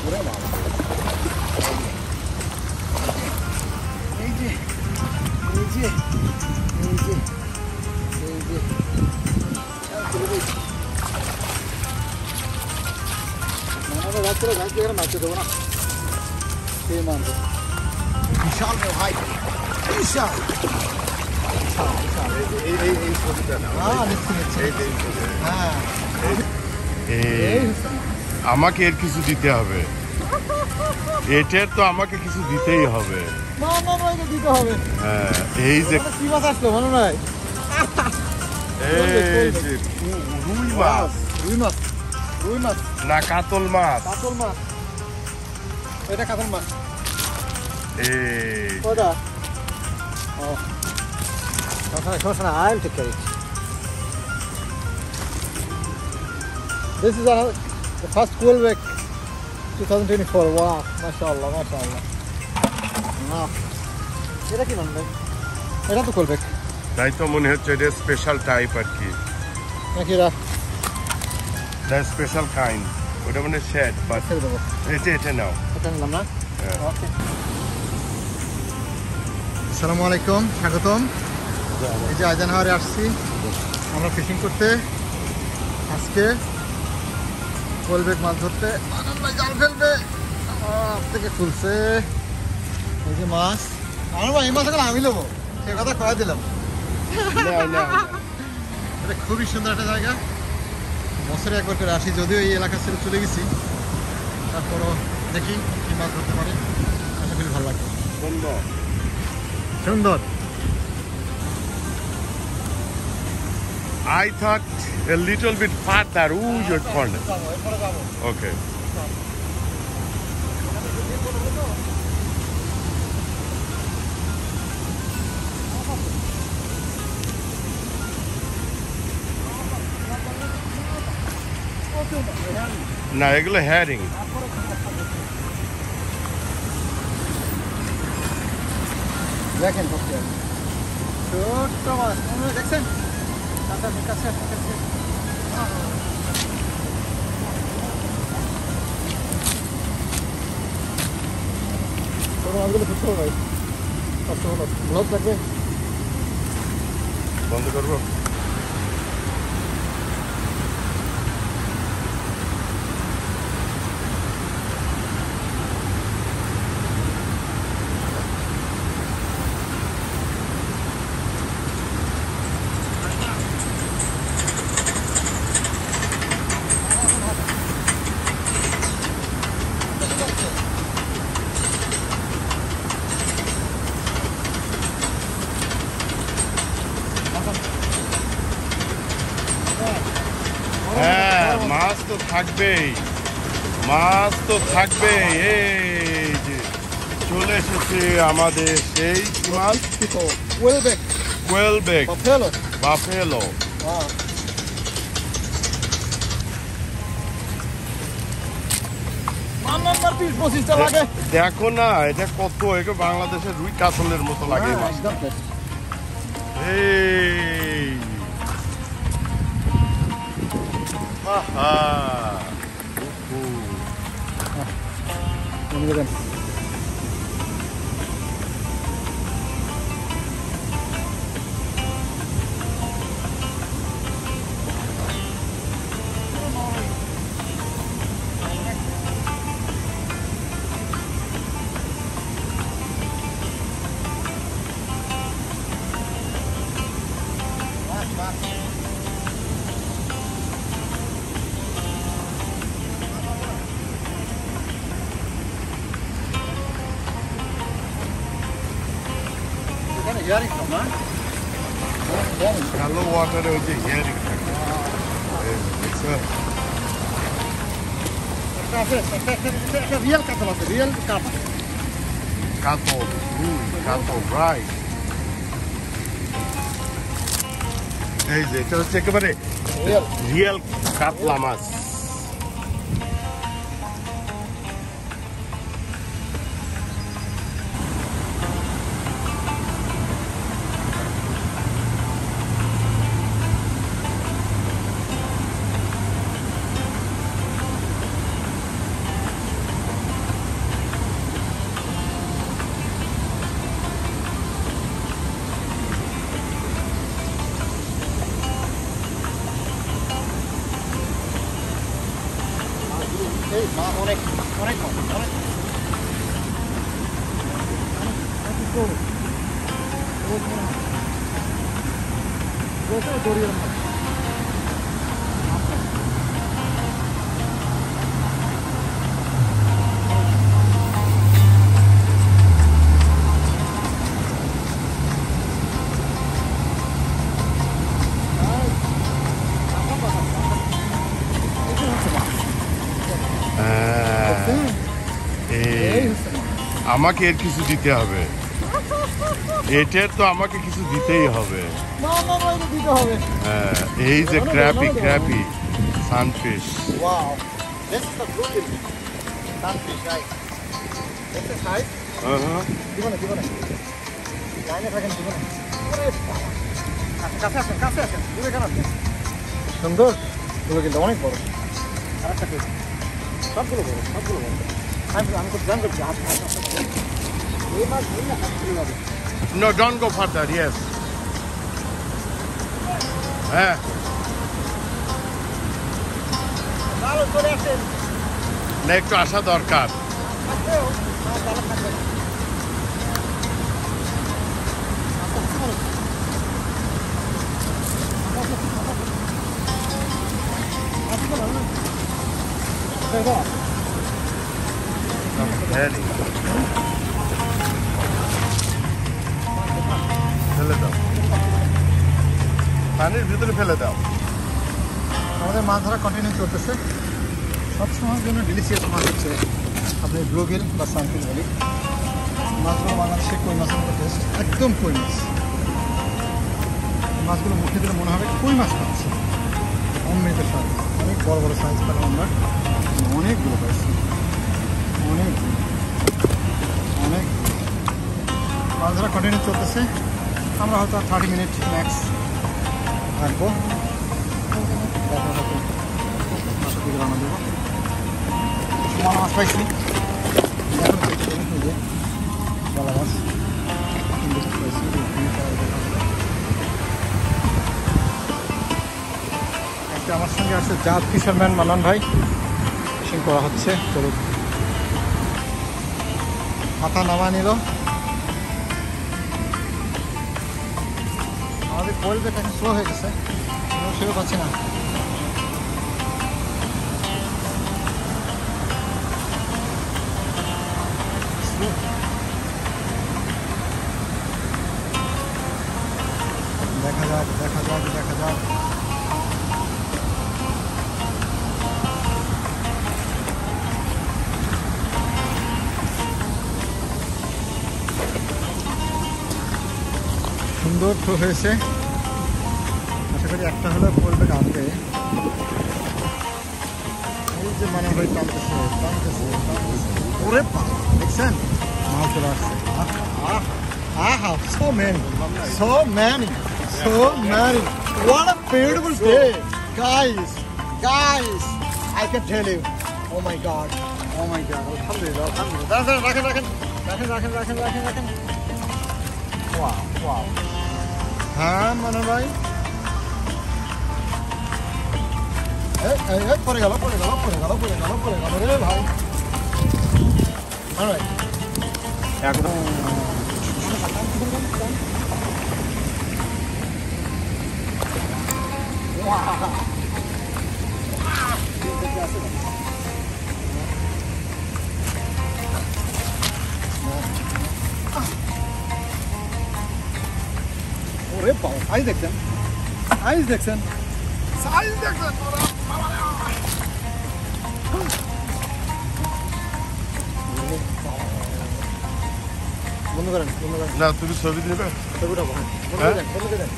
ওরে বাবা, এই যে এই যে এই যে এই যে আমাদের রাত্রে গাছ দিয়ে মারতে দেবো না, সে মারবে। বিশাল রে ভাই, বিশাল। এই ছবিটা না, হ্যাঁ আমাকে এর কিছু দিতে হবে, এটার তো আমাকে কিছু দিতেই হবে। দিতে হবে। হ্যাঁ, এই যে কি মাছ আসলো মনে নয়, এই যে রুই মাছ, রুই মাছ, রুই মাছ না কাতল মাছ, কাতল মাছ, এটা কাতল মাছ। এই ওটা ও সমস্যা না, I'll take care of it. This is the first Quillback 2024. Wow, mashallah, mashallah. Wow. এটা কি নাম? এটা তো Quillback। তাই তো মনে হচ্ছে এটা স্পেশাল টাইপ আর কি, নাকি এটা স্পেশাল কাইন্ড, ওটা মানে শেড, বাট ছেড়ে দেবো, এটা নাও। এটা নিলাম না। হ্যাঁ। ওকে, আসসালামু আলাইকুম, স্বাগতম। এই যে আইজানহাওয়ারে আসছি আমরা ফিশিং করতে। আজকে Quillback মাছ ধরতে আনন্দ ভাই জাল ফেলবে, থেকে খুলছে এই যে মাছ। আনন্দ ভাই এই মাছ এখন আমি নেবো, সে কথা কয়ে দিলাম। এটা খুবই সুন্দর একটা জায়গা, বছরে একবার করে আসি, যদিও এই এলাকা ছেড়ে চলে গেছি, তারপরও দেখি কি মাছ ধরতে পারে, আশা করি ভালো লাগবে। সুন্দর। I thought a little bit farther. Ooh, your corner. Okay. না এগুলো হ্যারিং। দেখেন ছোট্ট মাছ, দেখছেন কাছে মাছগুলো ধরতে হবে ভাই, কষ্ট হলো। গ্লোভস লাগবে, বন্ধ করবো। হ্যাঁ, মাছ তো থাকবেই, মাছ তো থাকবেই। এই যে চলে এসেছে আমাদের সেই মাছ, Quillback, Quillback, Buffalo। বাফেলো। দেখো না এটা কত, এটা বাংলাদেশের রুই কাতলের মতো লাগে এই মাছটা। এই আহা, হ্যালো ওয়াটারে ওই যে হিয়ারিং থাকে, একটা রিয়েল কাতল আছে, রিয়েল কাতল, কাতল, কাতল, রাইট। এই যে এটা হচ্ছে একেবারে রিয়েল কাতলা মাছ। অনেক অনেক মাছ, অনেক দড়িয়ার মাছ। আমাকে এর কিছু দিতে হবে, এটার তো আমাকে কিছু দিতেই হবে। হ্যাঁ, এই যে ক্র্যাপি ক্র্যাপি সানফিশ। Wow, this is a bluegill sunfish, right? This is high. জীবনে লাইনে থাকেন, জীবনে কাছে আসেন দূরে কেন আসেন? সুন্দর bluegill, অনেক বড়। আরেকটা পেয়েছি, সবগুলো বড়। আমি তো জানতে এই মাছ ধরি না, সবগুলো হবে। No, don't go further. Yes. হ্যাঁ, ভালো চলে আসেন। না একটু আসা দরকার। ফেলে দাও, পানির ভিতরে ফেলে দাও। আমাদের মাছ ধরা কন্টিনিউ করতেছে। সবসময়ের জন্য ডিলিশিয়াস মাছ হচ্ছে আপনি ব্লুগিল বা সানফিশ বলি। মাছগুলো বাংলাদেশে কই মাছের মতো টেস্ট, একদম কই মাছ। মাছগুলো মুখে দিলে মনে হবে কই মাছ পাচ্ছে, অমৃত স্বাদ। অনেক বড় বড় সাইজ পেলাম আমরা, অনেকগুলো পাইছি, অনেক মাছ ধরা কন্টিনিউ চলতেছে। আমরা হয়তো 30 মিনিট ম্যাক্স থাকবো, রান্না দেবো। সময় মাছ পাইছি, গলা মাছ একটা আমার সঙ্গে আছে জাত ফিশারম্যান মান্নান ভাই, ফিশিং করা হচ্ছে। চলুন, মাথা নামা নিল। আমাদের কোয়েল বেট এখন স্লো হয়ে গেছে, সেও পাচ্ছি না। দেখা যাক। সুন্দর তো হয়েছে, আশা করি একটা হলে বলবে আনবে। এই যে মানে ভাই টানতেছে, ওরে বাবা, দেখছেন মাছ চলে আসছে। So many. What a beautiful day, guys. I can tell you. Oh my God. Alhamdulillah. রাখেন. Wow. হ্যাঁ মানে ভাই, পড়ে গেল রে ভাই। Alright. একদম ওরে বাবা, আইস দেখছেন বন্ধ করেন না, তুমি ছবি দেবে, ছবিটা বন্ধ করে দেন।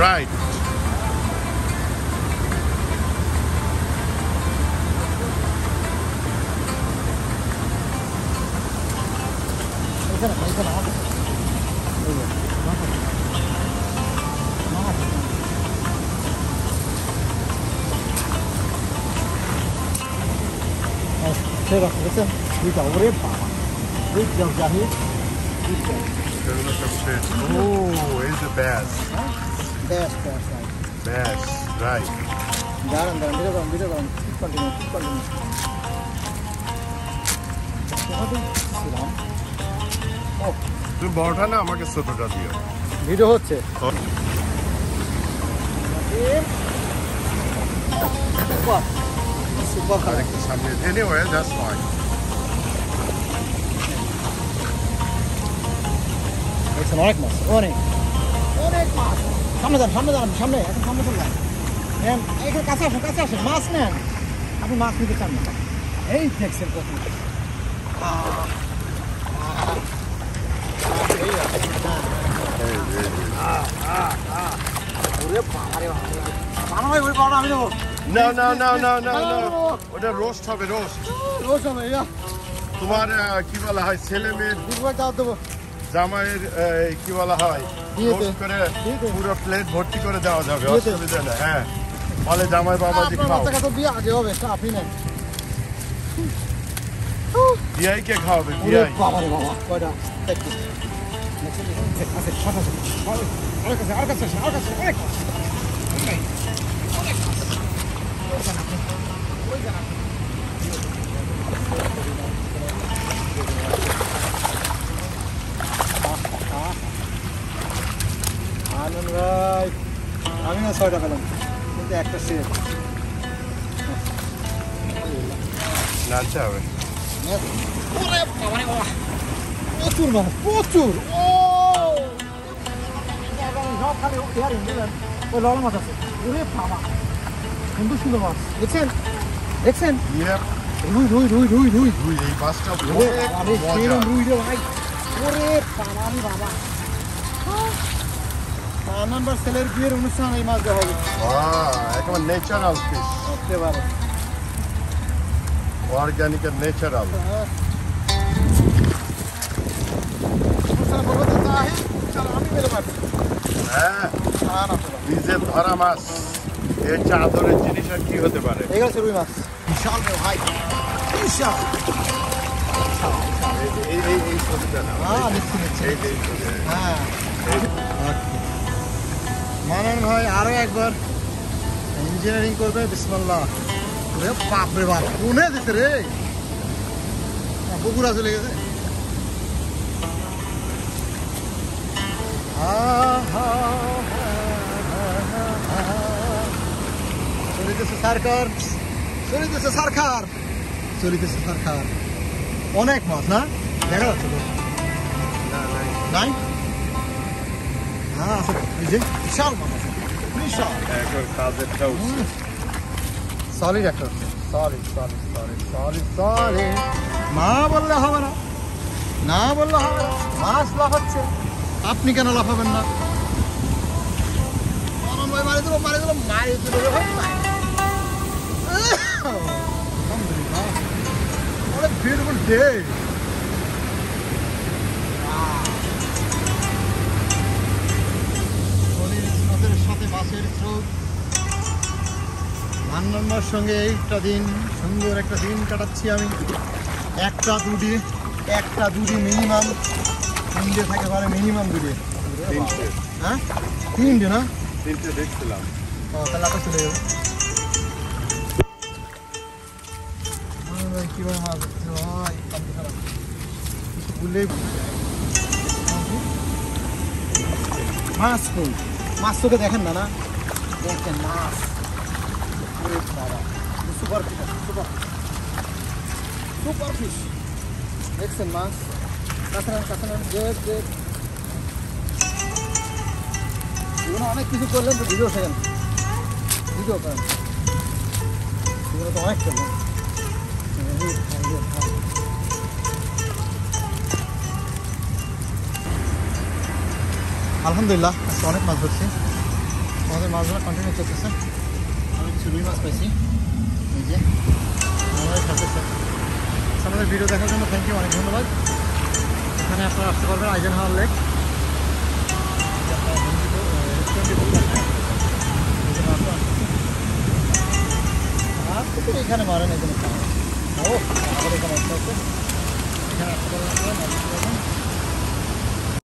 Right. 제가 그래서 우리가 오래 봐. 여기 Oh, it's the best. Best, right. Best, right. দাঁড়ান দাঁড়ান ভিডিও করেন কন্টিনিউ তুমি বড়টা না আমাকে ছোটটা দিও। ভিডিও হচ্ছে সুপার আর একটু সামনে anyway that's fine দেখছেন অনেক মাছ অনেক মাছ সামনে যান সামনে এখন সামনে চললাম এখানে কাছে আসেন মাছ নেন আপনি মাছ নিতে চান না এই দেখছেন কত আমি দেবো no ওটা রোস্ট হবে রোস্ট তোমার কি বলা হয় ছেলে মেয়ের দেবো জামাইয়ের কি বলা হয় বিয়েতে। রোস্ট করে বিয়েতে। পুরো প্লেট ভর্তি করে দেওয়া যাবে বিয়েতে। অসুবিধা নেই হ্যাঁ বলে জামাই বাবা যে আপনার খাও বাচ্চাকে তো বিয়ে আগে হবে আপনি নেন বিয়াই কে খাওয়াবে ওরে বিয়াই বাবা রে বাবা কয়টা দেখি আর কাছে অনেক আনন্দ ভাই আমি না 6টা পেলাম কিন্তু একটা শেষ নাচতে হবে প্রচুর মাছ প্রচুর ও সব খালি ইয়ারিং দিলেন ওই লড় মাছ আছে ওরে বাবা সুন্দর মাছ দেখছেন Yep, রুই দুই এই মাছটা ওরে অনেক বাবা রে মজা। কিরম রুই রে ভাই ওরে বাবা নাম্বার সেলের বিয়ের অনুষ্ঠান এই মাছ দেওয়া হবে একেবারে ন্যাচারাল ফিশ একেবারে অর্গানিক আর ন্যাচারাল আমি বেরো পারছি হ্যাঁ নিজে ধরা মাছ এই চাদরের জিনিস আর কি হতে পারে এই গেছে রুই মাছ বিশাল রে ভাই বিশাল এই ছবিটা না নিচ্ছি এই ছবি হ্যাঁ মানন ভাই আরো একবার ইঞ্জিনিয়ারিং করবে বিসমিল্লাহ রে বাপ রে বাপ কোনে দিতে রে বগুড়া চলে গেছে চলিতেছে সরকার অনেক মাছ না দেখা যাচ্ছে তো নাই হ্যাঁ আছে এই যে বিশাল মাছ আছে বিশাল এখন কাজেরটা সরি ডাক্তার সরি না বললে হবে না মাছ লাফাচ্ছে আপনি কেন লাফাবেন না মারি দিল আলহামদুলিল্লাহ অনেক বিউটিফুল ডে সাথে মাছের স্রোত মান্নার সঙ্গে এইটা দিন সুন্দর একটা দিন কাটাচ্ছি আমি একটা দুটি মিনিমাম 3 ডে থাকে পারে মিনিমাম 2 ডে হ্যাঁ 3 ডে না 3টে দেখছিলাম তাহলে আবার চলে যাবো কিভাবে মাছ ধরছে ভাই কিছু বললেই মাছ তোকে দেখেন না দেখেন মাছ সুপার ফিশ দেখছেন মাছ কাছানা এগুলো অনেক কিছু করলেন তো ভিডিও করেন এগুলো তো অনেক করলেন আলহামদুলিল্লাহ আজকে অনেক মাছ ধরছি আমাদের মাছগুলো কন্টিনিউ করতেছে আমি কিছু রুই মাছ পাইছি এই যে আমাদের থাকতেছে আমাদের ভিডিও দেখার জন্য থ্যাংক ইউ অনেক ধন্যবাদ এখানে আপনারা আসতে পারবেন আইজেনহাওয়ার লেক এখানে মারেন এখানে খাওয়া ও আমাদের এখানে আসতে আসতে এখানে আসতে পারবেন